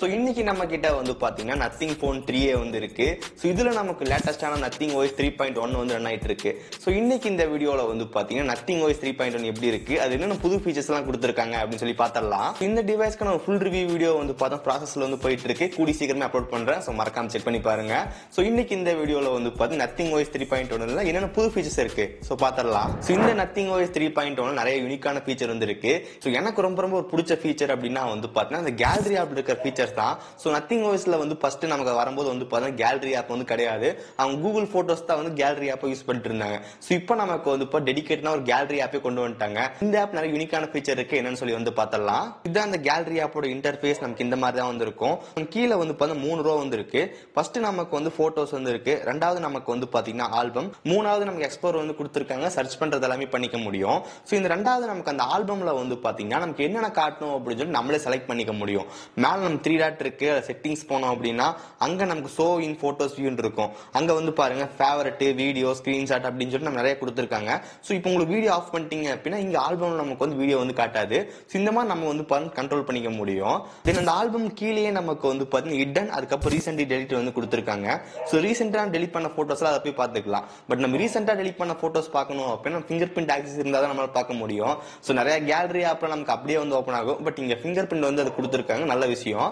So இன்னைக்கு நம்ம கிட்ட வந்து பாத்தீங்கன்னா நத்திங் ஃபோன் 3A வந்து இருக்கு. ஸோ இதுல நமக்கு லேட்டஸ்டான நத்திங் OS 3.1 வந்து ரன் ஆயிட்டு இருக்கு. ஸோ இன்னைக்கு இந்த வீடியோல வந்து பாத்தீங்கன்னா நத்திங் OS 3.1 எப்படி இருக்கு, அது என்னென்ன புது ஃபீச்சர்ஸ் எல்லாம் கொடுத்திருக்காங்க அப்படின்னு சொல்லி பார்த்தரலாம். இந்த டிவைஸ்க்கான ஒரு ஃபுல் ரிவ்யூ வீடியோ வந்து பார்த்தா ப்ராசஸ்ல வந்து போயிட்டு இருக்கு. கூடி சீக்கிரமே அப்லோட் பண்றேன். ஸோ மறக்காம செக் பண்ணி பாருங்க. ஸோ இன்னைக்கு இந்த வீடியோல வந்து பாத்தீங்கன்னா நத்திங் OS 3.1 என்னென்ன புது ஃபீச்சர்ஸ் இருக்கு ஸோ பார்த்தரலாம். ஸோ இந்த நத்திங் OS 3.1 நிறைய யூனிக்கான ஃபீச்சர் வந்து இருக்கு. ஸோ எனக்கு ரொம்ப ஒரு பிடிச்ச ஃபீச்சர் அப்படின்னா வந்து பாத்தீங்கன்னா அந்த கேலரி ஆப் இருக்கிற ஃபீச்சர்ஸ் தான். ஸோ நத்திங் OSல வந்து ஃபர்ஸ்ட் நமக்கு வரும்போது வந்து பாத்தீங்கன்னா கேலரி ஆப் வந்து கிடையாது. அவங்க கூகுள் போட்டோஸ் தான் வந்து கேலரி ஆப்பை யூஸ் பண்ணிட்டு இருந்தாங்க. ஸோ இப்போ நமக்கு வந்து இப்போ டெடிகேட்டனா ஒரு கேலரி ஆப்பே கொண்டு வந்துட்டாங்க. இந்த ஆப் நிறைய யூனிக்கான ஃபீச்சர் இருக்கு, என்னன்னு சொல்லி வந்து பார்த்தரலாம். இதுதான் அந்த கேலரி ஆப்போட இன்டர்ஃபேஸ். நமக்கு இந்த மாதிரி தான் வந்து இருக்கும். கீழே வந்து பாத்தீங்கன்னா 3 ரோ வந்து இருக்கு. ஃபர்ஸ்ட் நமக்கு வந்து போட்டோஸ் வந்து இருக்கு. ரெண்டாவது நமக்கு வந்து பாத்தீங்கன்னா ஆல்பம். மூணாவது நமக்கு எக்ஸ்ப்ளோர் வந்து கொடுத்திருக்காங்க. சர்ச் பண்றது எல்லாமே பண்ணிக்க முடியும். ஸோ இந்த ரெண்டாவது நமக்கு அந்த ஆல்பம்ல வந்து பாத்தீங்கன்னா நமக்கு என்னென்ன காட்டணும் அப்படின்னு சொல்லி நம்மளே செலக்ட் பண்ணிக்க முடியும். மேல நம்ம 3 டாட் இருக்கு, செட்டிங்ஸ் போனோம் அப்படின்னா அங்க நமக்கு ஷோ இன் போட்டோஸ் வியூ இருக்கும். அங்க வந்து பாருங்க ஃபேவரட், வீடியோ, ஸ்கிரீன்ஷாட் அப்படின்னு சொல்லி நம்ம நிறைய கொடுத்திருக்காங்க. ஸோ இப்போ உங்களுக்கு வீடியோ ஆஃப் பண்ணிட்டீங்க அப்படின்னா இங்க ஆல்பம்ல நமக்கு வந்து வீடியோ வந்து காட்டாது. ஸோ இந்த மாதிரி நம்ம வந்து கண்ட்ரோல் பண்ணிக்க முடியும். தென் அந்த ஆல்பம் கீழே நமக்கு வந்து பாத்தீங்கன்னா ஹிடன், அதுக்கப்புறம் ரீசென்ட்லி டெலிட் வந்து கொடுத்திருக்காங்க. ஸோ ரீசெண்டா டெலிட் பண்ண போட்டோஸ் அதை போய் பார்த்துக்கலாம். பட் நம்ம ரீசெண்டா டெலிட் பண்ண போட்டோஸ் பார்க்கணும் அப்படின்னா ஃபிங்கர் பிரிண்ட் ஆக்சஸ் இருந்தா தான் நம்மளால பார்க்க முடியும். ஸோ நிறைய கேலரி ஆப்ல நமக்கு அப்படியே வந்து ஓப்பன் ஆகும். பட் இங்க ஃபிங்கர் பிரிண்ட் வந்து அது கொடுத்திருக்காங்க, நல்ல விஷயம்.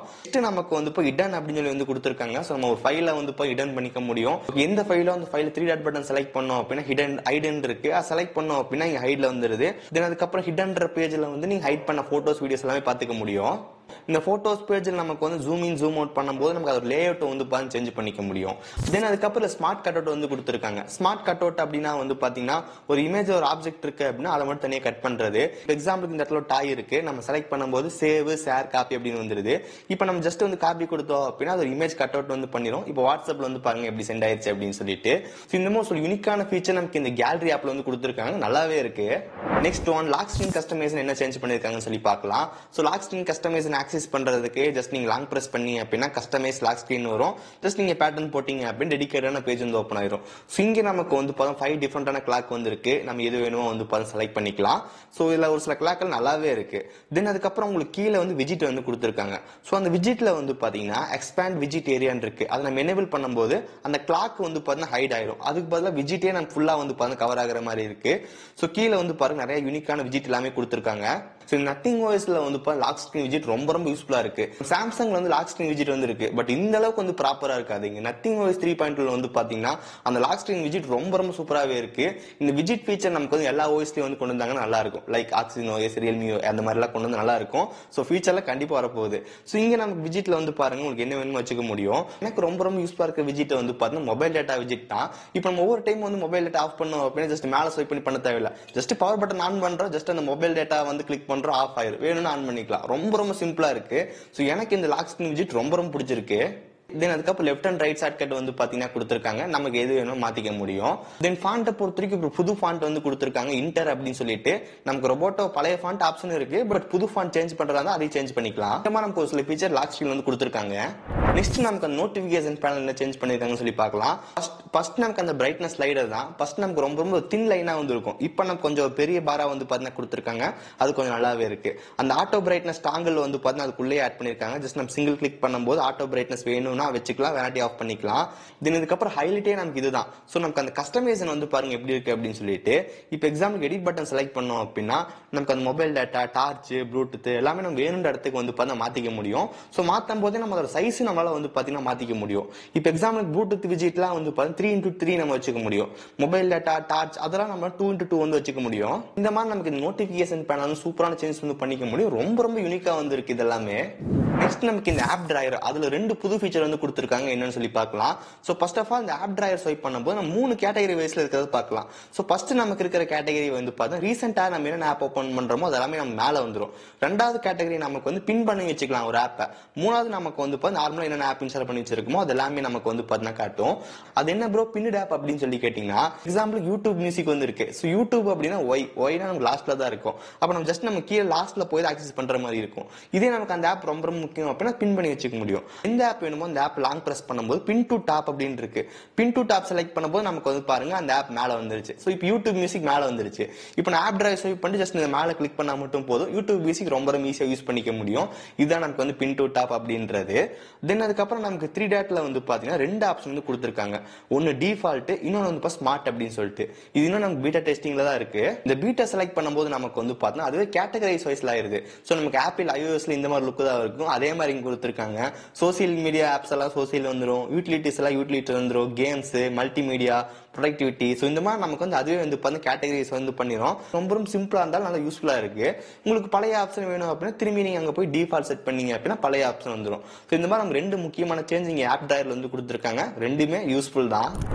நமக்கு வந்து இப்போ ஹிடன் அப்படின்னு சொல்லி வந்து கொடுத்திருக்காங்க. ஸோ நம்ம ஒரு ஃபைலை வந்து இப்போ ஹிடன் பண்ணிக்க முடியும். எந்த ஃபைலோ அந்த ஃபைல் 3 டாட் பட்டன் செலக்ட் பண்ணோம் அப்படின்னா ஹைடன் இருக்கு, செலக்ட் பண்ணோம் அப்படின்னா இங்க ஹைட்ல வந்துருது. தென் அதுக்கப்புறம் ஹிடன்ற பேஜ்ல வந்து நீங்க ஹைட் பண்ண போட்டோஸ், வீடியோஸ் எல்லாமே பார்த்துக்க முடியும். இந்த போட்டோஸ் பேஜில் நமக்கு வந்து ஜூம் இன் ஜூம் அவுட் பண்ணும்போது நமக்கு அது லே அவுட் வந்து பார்த்து சேஞ்ச் பண்ணிக்க முடியும். தென் அதுக்கப்புறம் ஸ்மார்ட் கட் அவுட் வந்து கொடுத்துருக்காங்க. ஸ்மார்ட் கட் அவுட் அப்படின்னா வந்து பாத்தீங்கன்னா ஒரு இமேஜ், ஒரு ஆப்ஜெக்ட் இருக்கு அப்படின்னா அதை மட்டும் தனியாக கட் பண்றது. எக்ஸாம்பிளுக்கு இந்த இடத்துல டாய் இருக்கு, நம்ம செலக்ட் பண்ணும்போது சேவ், ஷேர், காப்பி அப்படின்னு வந்துருது. இப்போ நம்ம ஜஸ்ட் வந்து காப்பி கொடுத்தோம் அப்படின்னா அது இமேஜ் கட் அவுட் வந்து பண்ணிடும். இப்போ வாட்ஸ்அப்ல வந்து பாருங்க எப்படி சென்ட் ஆயிருச்சு அப்படின்னு சொல்லிட்டு. இந்த மாதிரி ஒரு யூனிக்கான ஃபீச்சர் நமக்கு இந்த கேலரி ஆப்ல வந்து கொடுத்துருக்காங்க, நல்லாவே இருக்கு. Next one, lock screen customisation என்ன சேஞ்ச் பண்ணிருக்காங்கன்னு சொல்லி பார்க்கலாம். So lock screen customisation access பண்றதுக்கு ஜஸ்ட் நீங்க லாங் பிரஸ் பண்ணி அப்படின்னா கஸ்டமைஸ் லாக் ஸ்கிரீன் வரும். ஜஸ்ட் நீங்க பேட்டர்ன் போட்டீங்க அப்படின்னு டெடிகேட்டான பேஜ் வந்து ஓப்பன் ஆயிரும். ஸோ இங்க நமக்கு வந்து 5 டிஃபரெண்டான கிளாக் வந்து இருக்கு. நம்ம எது வேணுமோ வந்து செலக்ட் பண்ணிக்கலாம். ஸோ இதுல ஒரு சில கிளாக்கள் நல்லாவே இருக்கு. தென் அதுக்கப்புறம் உங்களுக்கு கீழே வந்து விஜிட் வந்து கொடுத்துருக்காங்க. ஸோ அந்த விஜிட்ல வந்து பாத்தீங்கன்னா எக்ஸ்பேண்ட் விஜிட் ஏரியான்னு இருக்கு. அதை நம்ம எனேபிள் பண்ணும்போது அந்த கிளாக் வந்து பாத்தீங்கன்னா ஹைட் ஆயிரும். அதுக்கு பதிலாக விஜிட்டே நம்ம ஃபுல்லா வந்து கவர் ஆகிற மாதிரி இருக்கு. ஸோ கீழே வந்து பாருங்க நிறைய யூனிக்கான விஜிட் எல்லாமே கொடுத்துருக்காங்க. ஸோ நத்திங் OSல வந்து லாக் ஸ்கிரீன் விஜிட் ரொம்ப யூஸ்ஃபுல்லா இருக்கு. சாம்சங்ல வந்து லாக் ஸ்கிரீன் விஜிட் வந்து இருக்கு, பட் இந்த அளவுக்கு வந்து ப்ராப்பரா இருக்காது. இங்க நத்திங் OS 3.2 வந்து பாத்தீங்கன்னா அந்த லாக் ஸ்கிரீன் விஜிட் ரொம்ப சூப்பராகவே இருக்கு. இந்த விஜிட் ஃபீச்சர் நமக்கு வந்து எல்லா OSலயும் வந்து கொண்டு வந்தாங்கன்னா நல்லா இருக்கும். லைக் ஆக்சிஜன் OS, ரியல்மி அந்த மாதிரி எல்லாம் கொண்டு வந்து நல்லா இருக்கும். ஸோ ஃபியூச்சர்ல கண்டிப்பா வரப்போகுது. ஸோ இங்க நமக்கு விஜிட்ல வந்து பாருங்க உங்களுக்கு என்ன வேணுமோ வச்சுக்க முடியும். எனக்கு ரொம்ப யூஸ்ஃபுல்லா இருக்க விஜிட் வந்து பாத்தீங்கன்னா மொபைல் டேட்டா விஜிட் தான். இப்போ நம்ம ஒவ்வொரு டைம் வந்து மொபைல் டேட்டா ஆஃப் பண்ணோம் அப்படின்னா ஜஸ்ட் மேல ஸ்வைப் பண்ணி பண்ண தேவையில்லை. ஜஸ்ட் பவர் பட்டன் ஆன் பண்றோம், ஜஸ்ட் அந்த மொபைல் டேட்டா வந்து கிளிக் பண்றோம், ஆஃப் ஆயிரும். வேணும்னு ஆன் பண்ணிக்கலாம். ரொம்ப சிம்பிளா இருக்கு. ஸோ எனக்கு இந்த லாக் ஸ்கிரீன் விஜிட் ரொம்ப பிடிச்சிருக்கு. தென் அதுக்கப்புறம் லெஃப்ட் அண்ட் ரைட் ஷார்ட்கட் வந்து பாத்தீங்கன்னா கொடுத்திருக்காங்க. நமக்கு எது வேணும் மாத்திக்க முடியும். தென் ஃபாண்ட்டை பொறுத்த வரைக்கும் புது ஃபாண்ட் வந்து கொடுத்திருக்காங்க, இன்டர் அப்படின்னு சொல்லிட்டு. நமக்கு ரொபோட்டோ பழைய ஃபாண்ட் ஆப்ஷன் இருக்கு, பட் புது ஃபாண்ட் சேஞ்ச் பண்றதா அதை சேஞ்ச் பண்ணிக்கலாம். இந்த மாதிரி நமக்கு ஒரு சில ஃபீச்சர் லாக் ஸ்கிரீன் வந்து கொடுத்திருக்காங்க. நெக்ஸ்ட் நமக்கு அந்த நோட்டிபிகேஷன் பேனல் என்ன சேஞ்ச் பண்ணிருக்காங்கன்னு சொல்லி பார்க்கலாம். ஃபர்ஸ்ட் நமக்கு அந்த பிரைட்னஸ் ஸ்லைடர் தான். ஃபர்ஸ்ட் நமக்கு ரொம்ப தின் லைனா வந்து இருக்கும். இப்போ நமக்கு கொஞ்சம் பெரிய பாரா வந்து பாத்தீங்கன்னா கொடுத்திருக்காங்க. அது கொஞ்சம் நல்லாவே இருக்கு. அந்த ஆட்டோ பிரைட்னஸ் டாங்கிள் வந்து பாத்தீங்கன்னா அதுக்குள்ளே ஆட் பண்ணிருக்காங்க. ஜஸ்ட் நம்ம சிங்கிள் கிளிக் பண்ணும்போது ஆட்டோ பிரைட்னஸ் வேணும்னா வச்சுக்கலாம், வேணாட்டி ஆஃப் பண்ணிக்கலாம். தென் இதுக்கப்புறம் ஹைலைட்டே நமக்கு இதுதான். ஸோ நமக்கு அந்த கஸ்டமைசேஷன் வந்து பாருங்க எப்படி இருக்கு அப்படின்னு சொல்லிட்டு. இப்போ எக்ஸாம்பிள் எடிட் பட்டன் செலக்ட் பண்ணோம் அப்படின்னா நமக்கு அந்த மொபைல் டேட்டா, டார்ச், ப்ளூடூத் எல்லாமே நம்ம வேணுன்ற இடத்துக்கு வந்து பார்த்தா மாத்திக்க முடியும். ஸோ மாத்தும் போதே நம்ம அதோட சைஸ் நம்மளால வந்து பாத்தீங்கன்னா மாத்திக்க முடியும். இப்போ எக்ஸாம்பிள் ப்ளூடூத் விஜிட்லாம் வந்து 3x3 நம்ம வச்சுக்க முடியும். மொபைல் டேட்டா, டார்ச் அதெல்லாம் நம்ம 2x2 வந்து வச்சுக்க முடியும். இந்த மாதிரி நமக்கு இந்த நோட்டிபிகேஷன் பேனல் சூப்பரான சேஞ்ச் வந்து பண்ணிக்க முடியும். ரொம்ப யூனிக்கா வந்து இருக்கு இதெல்லாமே. நெக்ஸ்ட் நமக்கு இந்த ஆப் டிரைவர், அதுல 2 புது ஃபீச்சர் வந்து கொடுத்திருக்காங்க, என்னன்னு சொல்லி பார்க்கலாம். சோ ஃபர்ஸ்ட் ஆஃப் ஆல் இந்த ஆப் டிரைவர் ஸ்வைப் பண்ணும்போது நம்ம 3 கேட்டகரி வைஸ்ல இருக்கிறத பார்க்கலாம். சோ ஃபர்ஸ்ட் நமக்கு இருக்கிற கேட்டகரி வந்து பார்த்தா ரீசெண்டா நம்ம என்ன ஆப் ஓபன் பண்றோமோ அது எல்லாமே நம்ம மேல வந்துரும். ரெண்டாவது கேட்டகரி நமக்கு வந்து பின் பண்ணி வச்சுக்கலாம் ஒரு ஆப்பை. மூணாவது நமக்கு வந்து நார்மலா என்னென்ன ஆப் இன்ஸ்டால் பண்ணி வச்சிருக்கோமோ அது எல்லாமே நமக்கு வந்து பார்த்தீங்கன்னா காட்டும். அது என்ன ப்ரோ பின்னிட் ஆப் அப்படின்னு சொல்லி கேட்டீங்கன்னா, எக்ஸாம்பிள் யூடியூப் மியூசிக் வந்து இருக்கு. ஸோ யூடியூப் அப்படின்னா ஒய்னா நமக்கு லாஸ்ட்ல தான் இருக்கும். அப்ப நம்ம ஜஸ்ட் நம்ம கீழே லாஸ்ட்ல போய் ஆக்சஸ் பண்ற மாதிரி இருக்கும். இதே நமக்கு அந்த ஆப் ரொம்ப ரொம்ப முக்கியம் அப்படின்னா பின் பண்ணி வச்சுக்க முடியும். எந்த ஆப் வேணுமோ அந்த ஆப் லாங் பிரஸ் பண்ணும்போது பின் டு டாப் அப்படின்னு இருக்கு. பின் டு டாப் செலக்ட் பண்ணும்போது நமக்கு வந்து பாருங்க அந்த ஆப் மேல வந்துருச்சு. ஸோ இப்போ யூடியூப் மியூசிக் மேல வந்துருச்சு. இப்போ நான் ஆப் டிரைவ் ஸ்வைப் பண்ணி ஜஸ்ட் இந்த மேல கிளிக் பண்ணா மட்டும் போதும், யூடியூப் மியூசிக் ரொம்ப ரொம்ப ஈஸியா யூஸ் பண்ணிக்க முடியும். இதுதான் நமக்கு வந்து பின் டு டாப் அப்படின்றது. தென் அதுக்கப்புறம் நமக்கு 3 டாட்ல வந்து பாத்தீங்கன்னா 2 ஆப்ஷன் வந்து கொடுத்திருக்காங்க. ஒன்னு டிஃபால்ட், இன்னொன்னு வந்து ஸ்மார்ட் அப்படின்னு சொல்லிட்டு. இது இன்னும் நமக்கு பீட்டா டெஸ்டிங்ல தான் இருக்கு. இந்த பீட்டா செலக்ட் பண்ணும்போது நமக்கு வந்து பாத்தீங்கன்னா அதுவே கேட்டகரைஸ் வைஸ்ல ஆயிருது. சோ நமக்கு ஆப்பிள் iOSல இந்த மாதிரி லுக் தான் இருக்கும். அதே மாதிரி இங்க கொடுத்திருக்காங்க. சோசியல் மீடியா ஆப்ஸ் எல்லாம் சோசியல் வந்துரும், யூட்டிலிட்டிஸ் எல்லாம் யூட்டிலிட்டி வந்துரும், கேம்ஸ், மல்டிமீடியா, ப்ரொடக்டிவிட்டி. ஸோ இந்த மாதிரி நமக்கு வந்து அதுவே வந்து பார்த்து கேட்டகரிஸ் வந்து பண்ணிடும். ரொம்ப ரொம்ப சிம்பிளா இருந்தாலும் நல்லா யூஸ்ஃபுல்லா இருக்கு. உங்களுக்கு பழைய ஆப்ஷன் வேணும் அப்படின்னா திரும்பி நீங்க அங்க போய் டிஃபால்ட் செட் பண்ணீங்க அப்படின்னா பழைய ஆப்ஷன் வந்துடும். ஸோ இந்த மாதிரி நம்ம 2 முக்கியமான சேஞ்ச் இங்க ஆப் டிரைவர்ல வந்து கொடுத்துருக்காங்க. ரெண்டுமே யூஸ்ஃபுல் தான்.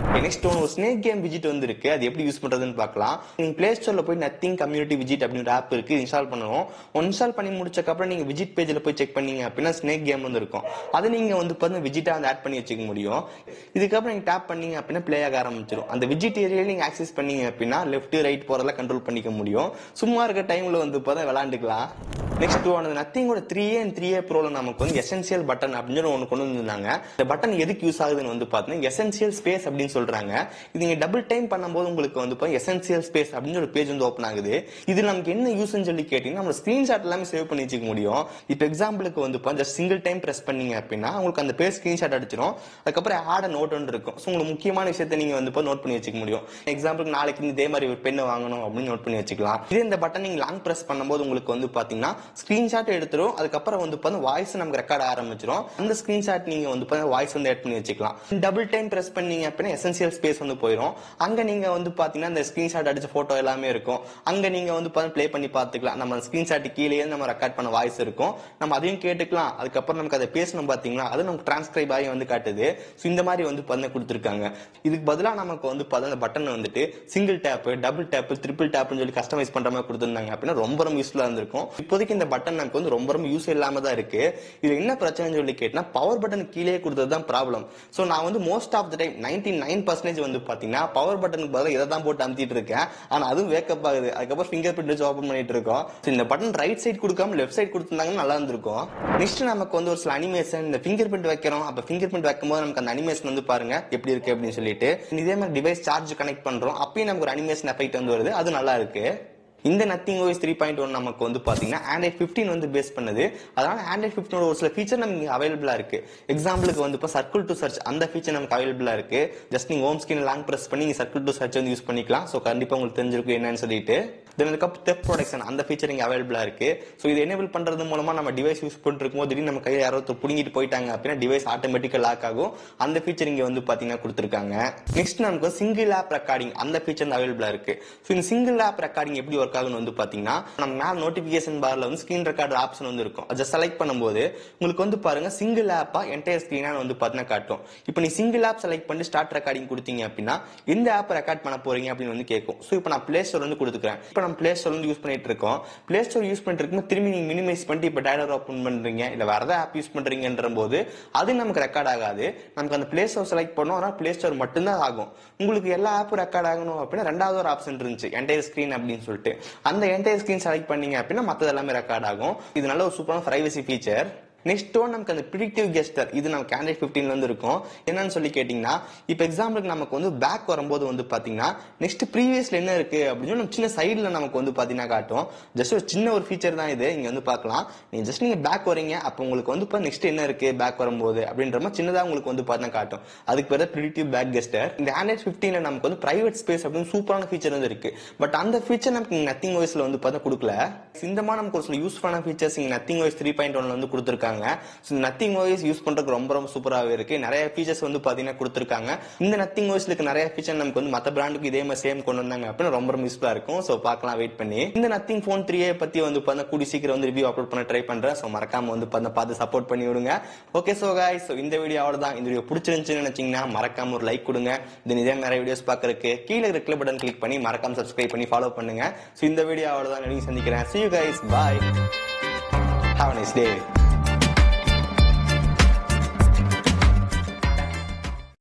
நெக்ஸ்ட் ஒரு ஸ்னேக் கேம் விஜிட் வந்து இருக்கு. அது எப்படி யூஸ் பண்றதுன்னு பார்க்கலாம். நீங்க பிளே ஸ்டோர்ல போய் நத்திங் கம்யூனிட்டி விஜிட் அப்படின்ற ஆப் இருக்கு, இன்ஸ்டால் பண்ணணும். இன்ஸ்டால் பண்ணி முடிச்சக்கு அப்புறம் நீங்க விஜிட் பேஜ்ல போய் செக் பண்ணீங்க அப்படின்னா ஸ்னேக் கேம் வந்து இருக்கும். அதை நீங்க வந்து பார்த்தா விஜிட்டா வந்து ஆட் பண்ணி வச்சுக்க முடியும். இதுக்கப்புறம் நீங்க டேப் பண்ணீங்க அப்படின்னா பிளே ஆக ஆரம்பிச்சிடும். அந்த விஜிட் ஏரியா நீங்க ஆக்சஸ் பண்ணீங்க அப்படின்னா லெஃப்ட் ரைட் போறதெல்லாம் கண்ட்ரோல் பண்ணிக்க முடியும். சும்மா இருக்க டைம்ல வந்து பார்த்தா விளையாண்டுக்கலாம். நெக்ஸ்ட் நத்திங்கோட 3A and 3A ப்ரோல நமக்கு வந்து எசென்சியல் பட்டன் அப்படின்னு ஒன்று கொண்டு வந்திருந்தாங்க. இந்த பட்டன் எதுக்கு யூஸ் ஆகுதுன்னு வந்து பார்த்தீங்கன்னா எசென்சியல் ஸ்பேஸ் அப்படின்னு சொல்றாங்க. இது நீங்க டபுள் டைம் பண்ணும்போது உங்களுக்கு வந்து எசென்சியல் ஸ்பேஸ் அப்படின்னு ஒரு பேஜ் வந்து ஓப்பன் ஆகுது. இது நமக்கு என்ன யூஸ்ன்னு சொல்லி கேட்டீங்கன்னா நம்ம ஸ்கிரீன்ஷாட் எல்லாமே சேவ் பண்ணி வச்சுக்க முடியும். இப்போ எக்ஸாம்பிளுக்கு வந்து ஜஸ்ட் சிங்கிள் டைம் பிரஸ் பண்ணீங்க அப்படின்னா உங்களுக்கு அந்த பேஜ் ஸ்கிரீன்ஷாட் அடிச்சிடும். அதுக்கப்புறம் ஆட் நோட் ஒன்று இருக்கும். ஸோ உங்களுக்கு முக்கியமான விஷயத்தை நீங்க வந்து நோட் பண்ணி வச்சுக்க முடியும். எக்ஸாம்பிளுக்கு நாளைக்கு இதே மாதிரி ஒரு பெண்ணை வாங்கணும் அப்படின்னு நோட் பண்ணி வச்சுக்கலாம். இதே இந்த பட்டன் நீங்க லாங் பிரஸ் பண்ணும்போது உங்களுக்கு வந்து பாத்தீங்கன்னா ஸ்கிரீன்ஷாட் எடுத்துரும். அதுக்கப்புறம் வந்து வாய்ஸ் நமக்கு ரெக்கார்ட் ஆரம்பிச்சிடும். அந்த ஸ்கிரீன்ஷாட் நீங்க வந்து வாய்ஸ் வந்து ஆட் பண்ணி வச்சுக்கலாம். டபுள் டைம் பிரஸ் பண்ணீங்க அப்படின்னா எசென்சியல் ஸ்பேஸ் வந்து போயிடும். அங்க நீங்க வந்து பாத்தீங்கன்னா இந்த ஸ்கிரீன்ஷாட் அடிச்ச போட்டோ எல்லாமே இருக்கும். அங்க நீங்க வந்து ப்ளே பண்ணி பாத்துக்கலாம். நம்ம ஸ்கிரீன்ஷாட் கீழே நம்ம ரெக்கார்ட் பண்ண வாய்ஸ் இருக்கும். நம்ம அதையும் கேட்டுக்கலாம். அதுக்கப்புறம் நமக்கு அதை பேசணும் பாத்தீங்களா, அது நமக்கு டிரான்ஸ்கிரைப் ஆகி வந்து காட்டுது. இந்த மாதிரி வந்து கொடுத்திருக்காங்க. இதுக்கு பதிலா நமக்கு வந்து அந்த பட்டன் வந்துட்டு single tap, double tap, triple டேப்னு சொல்லி கஸ்டமைஸ் பண்ற மாதிரி கொடுத்திருந்தாங்க அப்படின்னா ரொம்ப ரொம்ப யூஸ்ஃபுல்லா இருந்திருக்கும். இப்போதைக்கு இந்த பட்டன் நமக்கு வந்து ரொம்ப ரொம்ப யூஸ் இல்லாம தான் இருக்கு. இது என்ன பிரச்சனைன்னு சொல்லி கேட்டா பவர் பட்டன் கீழே கொடுத்தது தான் ப்ராப்ளம். சோ நான் வந்து மோஸ்ட் ஆஃப் த டைம் 99% வந்து பாத்தீங்கன்னா பவர் பட்டனுக்கு பதிலா இதை தான் போட்டு அமுத்திட்டு இருக்கேன். ஆனா அதுவும் வேக்கப் ஆகுது. அதுக்கப்புறம் ஃபிங்கர் பிரிண்ட் வச்சு ஓபன் பண்ணிட்டு இருக்கோம். இந்த பட்டன் ரைட் சைடு கொடுக்காம லெஃப்ட் சைடு கொடுத்திருந்தாங்கன்னா நல்லா இருந்திருக்கும். நெக்ஸ்ட் நமக்கு வந்து ஒரு சில அனிமேஷன் இந்த ஃபிங்கர் பிரிண்ட் வைக்கிறோம். அப்ப ஃபிங்கர் பிரிண்ட் வைக்கும்போது நமக்கு அந்த அனிமேஷன் வந்து பாருங்க எப்படி இருக்கு அப்படின்னு சொல்லிட்டு இதே மாதிரி டிவைஸ் சார்ஜ் கனெக்ட் பண்றோம். அப்பயும் நமக்கு ஒரு அனிமேஷன் எஃபெக்ட் வந்து வருது. அது நல்லா இருக்கு. இந்த நத்திங் OS 3.1 நமக்கு வந்து பாத்தீங்கன்னா Android 15 வந்து பேஸ் பண்ணுது. அதனால Android 15 ஒரு சில ஃபீச்சர் நமக்கு அவைலபிளா இருக்கு. எக்ஸாம்பிளுக்கு வந்து சர்க்கிள் டு சர்ச் அந்த ஃபீச்சர் நமக்கு அவைலபிளா இருக்கு. ஜஸ்ட் நீங்க ஹோம் ஸ்கிரீன் லாங் பிரஸ் பண்ணி நீங்க சர்க்கிள் டு சர்ச் வந்து யூஸ் பண்ணிக்கலாம். சோ கண்டிப்பா உங்களுக்கு தெரிஞ்சிருக்கும் என்னன்னு சொல்லிட்டு. தென் அதுக்கப்புறம் தெஃப்ட் ப்ரொடெக்ஷன் அந்த ஃபீச்சர் இங்க அவைலபிளா இருக்கு. சோ இது எனேபிள் பண்றது மூலமா நம்ம டிவைஸ் யூஸ் பண்ணிட்டு இருக்கும்போது திடீர்னு நம்ம கையில யாரோ புடுங்கிட்டு போயிட்டாங்க அப்படின்னா டிவைஸ் ஆட்டோமேட்டிக்கா லாக் ஆகும். அந்த ஃபீச்சர் இங்க வந்து பாத்தீங்கன்னா கொடுத்திருக்காங்க. நெக்ஸ்ட் நமக்கு சிங்கிள் ஆப் ரெக்கார்டிங் அந்த ஃபீச்சர் அவைலபிளா இருக்கு. சோ இந்த சிங்கிள் ஆப் ரெக்கார்டிங் எப்படி ஒர்க் ஆகும்னு வந்து பாத்தீங்கன்னா நம்ம மேல நோட்டிபிகேஷன் பார்ல வந்து ஸ்கிரீன் ரெக்கார்டர் ஆப்ஷன் வந்து இருக்கும். அதை செலக்ட் பண்ணும்போது உங்களுக்கு வந்து பாருங்க சிங்கிள் ஆப்பா என்டையர் ஸ்கிரீனா வந்து பாத்தீங்கன்னா காட்டும். இப்போ நீ சிங்கிள் ஆப் செலக்ட் பண்ணி ஸ்டார்ட் ரெக்கார்டிங் கொடுத்தீங்க அப்படின்னா எந்த ஆப் ரெக்கார்ட் பண்ண போறீங்க அப்படின்னு வந்து கேட்கும். சோ இப்போ நான் பிளே ஸ்டோர் வந்து கொடுத்துக்கிறேன். இப்போ நம்ம பிளே ஸ்டோர் வந்து யூஸ் பண்ணிட்டு இருக்கோம். பிளே ஸ்டோர் யூஸ் பண்ணிட்டு இருக்கும்போது திரும்பி நீங்க மினிமைஸ் பண்ணிட்டு இப்போ டயலர் ஓபன் பண்றீங்க இல்ல வேற ஏதாவது ஆப் யூஸ் பண்றீங்கன்ற போது அது நமக்கு ரெக்கார்ட் ஆகாது. நமக்கு அந்த பிளே ஸ்டோர் செலக்ட் பண்ணோம். ஆனால் பிளே ஸ்டோர் மட்டும்தான் ஆகும். உங்களுக்கு எல்லா ஆப்பும் ரெக்கார்ட் ஆகணும் அப்படின்னா ரெண்டாவது ஒரு ஆப்ஷன் இருந்துச்சு என்டையர் ஸ்கிரீன் அப்படின்னு சொல்லிட்டு. அந்த என்டையர் ஸ்கிரீன் செலக்ட் பண்ணீங்க அப்படின்னா மற்றது எல்லாமே ரெக்கார்ட் ஆகும். இது நல்ல ஒரு சூப்பரான பிரைவசி ஃபீச்சர். நெக்ஸ்ட் ஒன் நமக்கு அந்த ப்ரிடிக்டிவ் கெஸ்டர் இது நமக்கு Android 15 வந்து இருக்கும். என்னன்னு சொல்லி கேட்டீங்கன்னா இப்போ எக்ஸாம்பிளுக்கு நமக்கு வந்து பேக் வரும்போது வந்து பாத்தீங்கன்னா நெக்ஸ்ட் ப்ரீவியஸ்ல என்ன இருக்கு அப்படின்னு நம்ம சின்ன சைடுல நமக்கு வந்து பாத்தீங்கன்னா காட்டும். ஜஸ்ட் ஒரு சின்ன ஒரு ஃபீச்சர் தான் இது. இங்க வந்து பார்க்கலாம். நீங்க ஜஸ்ட் நீங்க பேக் வரீங்க அப்போ உங்களுக்கு வந்து நெக்ஸ்ட் என்ன இருக்கு பேக் வரும்போது அப்படின்ற மாதிரி சின்னதா உங்களுக்கு வந்து பாத்தீங்கன்னா காட்டும். அதுக்கு பேர் ப்ரிடிக்டிவ் பேக் கெஸ்டர். இந்த Android 15ல நமக்கு வந்து பிரைவேட் ஸ்பேஸ் அப்படின்னு சூப்பரான ஃபீச்சர் வந்து இருக்கு. பட் அந்த ஃபீச்சர் நமக்கு நத்திங் OSல வந்து பார்த்தா கொடுக்கல. இந்த மாதிரி நமக்கு ஒரு சில யூஸ்ஃபுல்லான ஃபீச்சர்ஸ் இங்க நத்திங் OS 3.1ல வந்து கொடுத்திருக்காங்க. நத்திங் OS யூஸ் பண்றதுக்கு ரொம்ப ரொம்ப சூப்பராகவே இருக்கு. நிறைய ஃபீச்சர்ஸ் வந்து பாத்தீங்கன்னா கொடுத்திருக்காங்க. இந்த நத்திங் OSல இருக்க நிறைய ஃபீச்சர் நமக்கு வந்து மத்த பிராண்டுக்கு இதே மாதிரி சேம் கொண்டு வந்தாங்க அப்படின்னா ரொம்ப ரொம்ப யூஸ்ஃபுல்லா இருக்கும். சோ பார்க்கலாம் வெயிட் பண்ணி. இந்த நத்திங் ஃபோன் 3A பத்தி வந்து பார்த்தா கூடி சீக்கிரம் வந்து ரிவ்யூ அப்லோட் பண்ண ட்ரை பண்றேன். சோ மறக்காம வந்து பார்த்து சப்போர்ட் பண்ணி விடுங்க. ஓகே சோ गाइस இந்த வீடியோ அவ்வளவுதான். இந்த வீடியோ பிடிச்சிருந்துச்சுன்னு நினைச்சீங்கன்னா மறக்காம ஒரு லைக் கொடுங்க. தென் இதே நிறைய வீடியோஸ் பார்க்கறதுக்கு கீழே இருக்கிற கிளிக் பட்டன் கிளிக் பண்ணி மறக்காம சப்ஸ்கிரைப் பண்ணி ஃபாலோ பண்ணுங்க. சோ இந்த வீடியோ அவ்வளவுதான். சந்திக்கிறேன். See you guys. Bye. Have a nice day.